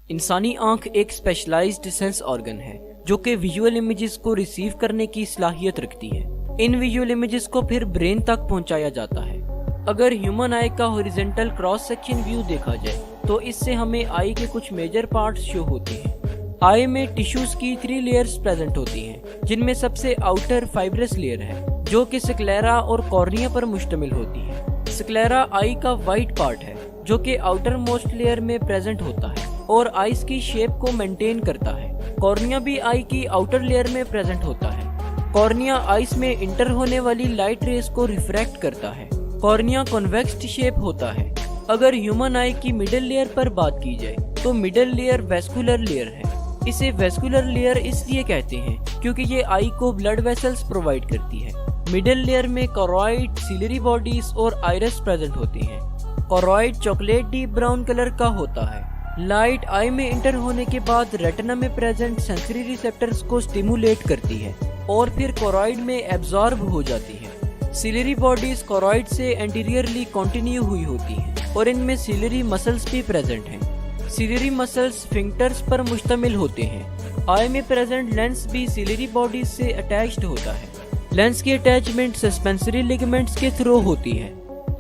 इंसानी आंख एक स्पेशलाइज्ड सेंस ऑर्गन है जो कि विजुअल इमेजेस को रिसीव करने की सलाहियत रखती है। इन विजुअल इमेजेस को फिर ब्रेन तक पहुंचाया जाता है। अगर ह्यूमन आई का हॉरिजॉन्टल क्रॉस सेक्शन व्यू देखा जाए तो इससे हमें आई के कुछ मेजर पार्ट्स शो होते हैं। आई में टिश्यूज की 3 लेयर्स प्रेजेंट होती हैं, जिनमें सबसे आउटर फाइब्रस लेयर है जो कि स्क्लेरा और कॉर्निया पर मुश्तमिल होती है। स्क्लेरा आई का वाइट पार्ट है जो कि आउटर मोस्ट लेयर में प्रेजेंट होता है और आइस की शेप को मेंटेन करता है। कॉर्निया भी आई की आउटर लेयर में प्रेजेंट होता है। कॉर्निया आइस में इंटर होने वाली लाइट रेस को रिफ्रैक्ट करता है। कॉर्निया कॉन्वेक्स शेप होता है। अगर ह्यूमन आई की मिडिल लेयर पर बात की जाए तो मिडिल लेयर वेस्कुलर लेयर है। इसे वेस्कुलर लेयर इसलिए कहते हैं क्योंकि ये आई को ब्लड वेसल्स प्रोवाइड करती है। मिडिल लेयर में कोरॉइड, सिलरी बॉडीज और आइरिस प्रेजेंट होते हैं। Choroid chocolate deep brown colour का होता है। लाइट आई में इंटर होने के बाद रेटिना में प्रेजेंट सेंसरी रिसेप्टर्स को स्टिमुलेट करती है और फिर कोरॉइड में एब्जॉर्ब हो जाती है। सिलरी बॉडीज कोरॉइड से एंटीरियरली कंटिन्यू हुई होती हैं और इनमें सिलरी मसल्स भी प्रेजेंट हैं। सिलरी मसल्स स्फिंक्टर्स पर मुश्तमिल होते हैं। आई में प्रेजेंट लेंस भी सिलरी बॉडीज से अटैच्ड होता है। लेंस की अटैचमेंट सस्पेंसरी लिगामेंट्स के थ्रू होती है।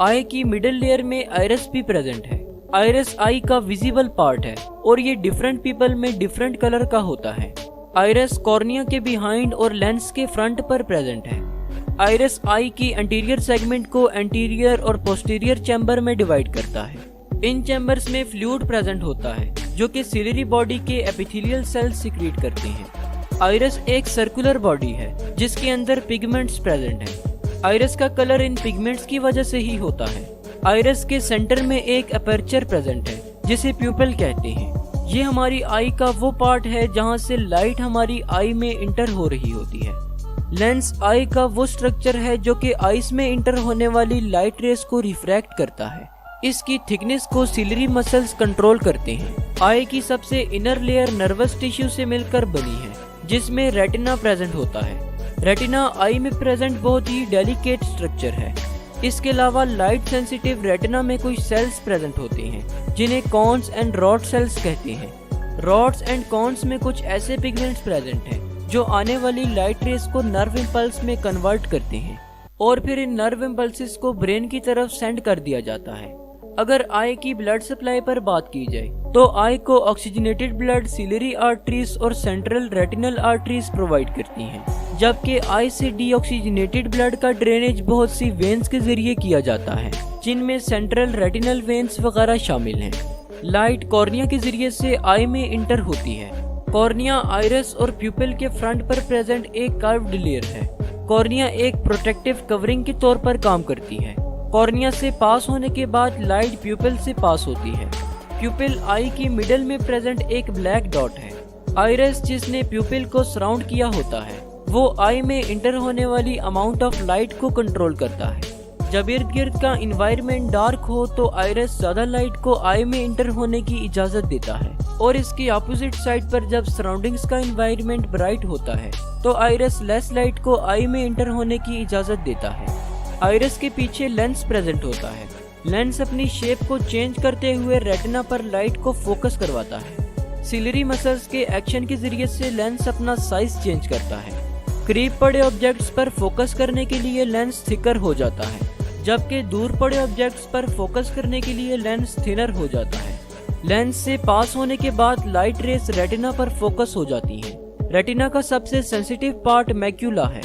आई की मिडिल लेयर में आइरिस भी प्रेजेंट है। आइरिस आई का विजिबल पार्ट है और ये डिफरेंट पीपल में डिफरेंट कलर का होता है। आइरिस कॉर्निया के बिहाइंड और लेंस के फ्रंट पर प्रेजेंट है। आइरिस आई की एंटीरियर सेगमेंट को एंटीरियर और पोस्टीरियर चैम्बर में डिवाइड करता है। इन चैम्बर्स में फ्लूइड प्रेजेंट होता है जो कि सिलरी बॉडी के एपिथेलियल सेल्स सीक्रेट करते हैं। आइरिस एक सर्कुलर बॉडी है जिसके अंदर पिगमेंट्स प्रेजेंट हैं। आइरिस का कलर इन पिगमेंट्स की वजह से ही होता है। आइरिस के सेंटर में एक अपर्चर प्रेजेंट है जिसे प्यूपिल कहते हैं। ये हमारी आई का वो पार्ट है जहाँ से लाइट हमारी आई में इंटर हो रही होती है। लेंस आई का वो स्ट्रक्चर है जो कि आइस में इंटर होने वाली लाइट रेस को रिफ्रैक्ट करता है। इसकी थिकनेस को सिलरी मसल्स कंट्रोल करते हैं। आई की सबसे इनर लेयर नर्वस टिश्यू से मिलकर बनी है जिसमें रेटिना प्रेजेंट होता है। रेटिना आई में प्रेजेंट बहुत ही डेलिकेट स्ट्रक्चर है। इसके अलावा लाइट सेंसिटिव रेटिना में कुछ सेल्स प्रेजेंट होते हैं जिन्हें कॉन्स एंड रॉड सेल्स कहते हैं। रॉड्स एंड कॉन्स में कुछ ऐसे पिगमेंट्स प्रेजेंट हैं जो आने वाली लाइट रेस को नर्व इम्पल्स में कन्वर्ट करते हैं और फिर इन नर्व इम्पल्सेस को ब्रेन की तरफ सेंड कर दिया जाता है। अगर आई की ब्लड सप्लाई पर बात की जाए तो आई को ऑक्सीजनेटेड ब्लड सिलरी आर्टरीज और सेंट्रल रेटिनल आर्टरीज प्रोवाइड करती हैं, जबकि आई से डीऑक्सीजनेटेड ब्लड का ड्रेनेज बहुत सी वेन्स के जरिए किया जाता है जिनमें सेंट्रल रेटिनल वेन्स वगैरह शामिल हैं। लाइट कॉर्निया के जरिए से आई में इंटर होती है। कॉर्निया आइरिस और प्यूपिल के फ्रंट पर प्रेजेंट एक कर्व्ड लेयर है। कॉर्निया एक प्रोटेक्टिव कवरिंग के तौर पर काम करती है। कॉर्निया से पास होने के बाद लाइट प्यूपिल से पास होती है। प्यूपिल आई की मिडल में प्रेजेंट एक ब्लैक डॉट है। आइरिस जिसने प्यूपिल को सराउंड किया होता है वो आई में इंटर होने वाली अमाउंट ऑफ लाइट को कंट्रोल करता है। जब इर्द गिर्द का इन्वायरमेंट डार्क हो तो आइरिस ज्यादा लाइट को आई में इंटर होने की इजाजत देता है और इसकी अपोजिट साइड पर जब सराउंडिंग्स का इन्वायरमेंट ब्राइट होता है तो आइरिस लेस लाइट को आई में इंटर होने की इजाजत देता है। आइरिस के पीछे लेंस प्रेजेंट होता है। लेंस अपनी शेप को चेंज करते हुए रेटिना पर लाइट को फोकस करवाता है। सिलरी मसल्स के एक्शन के जरिए से लेंस अपना साइज चेंज करता है। करीब पड़े ऑब्जेक्ट्स पर फोकस करने के लिए लेंस थिकर हो जाता है, जबकि दूर पड़े ऑब्जेक्ट्स पर फोकस करने के लिए लेंस थिनर हो जाता है। लेंस से पास होने के बाद लाइट रेस रेटिना पर फोकस हो जाती है। रेटिना का सबसे सेंसिटिव पार्ट मैक्यूला है।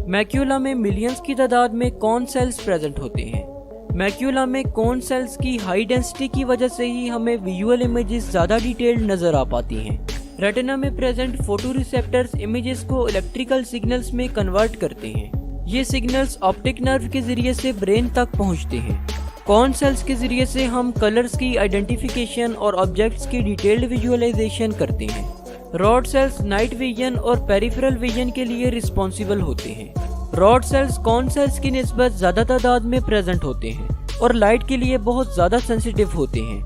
मैक्यूला में मिलियंस की तादाद में कॉन सेल्स प्रेजेंट होते हैं। मैक्यूला में कॉन सेल्स की हाई डेंसिटी की वजह से ही हमें विजुअल इमेजेस ज्यादा डिटेल्ड नजर आ पाती हैं। रेटिना में प्रेजेंट फोटो रिसेप्टर्स इमेजेस को इलेक्ट्रिकल सिग्नल्स में कन्वर्ट करते हैं। ये सिग्नल्स ऑप्टिक नर्व के जरिए से ब्रेन तक पहुंचते हैं। कॉन सेल्स के जरिए से हम कलर्स की आइडेंटिफिकेशन और ऑब्जेक्ट्स की डिटेल्ड विजुअलाइजेशन करते हैं। रॉड सेल्स नाइट विजन और पेरिफेरल विजन के लिए रिस्पॉन्सिबल होते हैं। रॉड सेल्स कॉन सेल्स की निस्बत ज्यादा तादाद में प्रेजेंट होते हैं और लाइट के लिए बहुत ज्यादा सेंसिटिव होते हैं।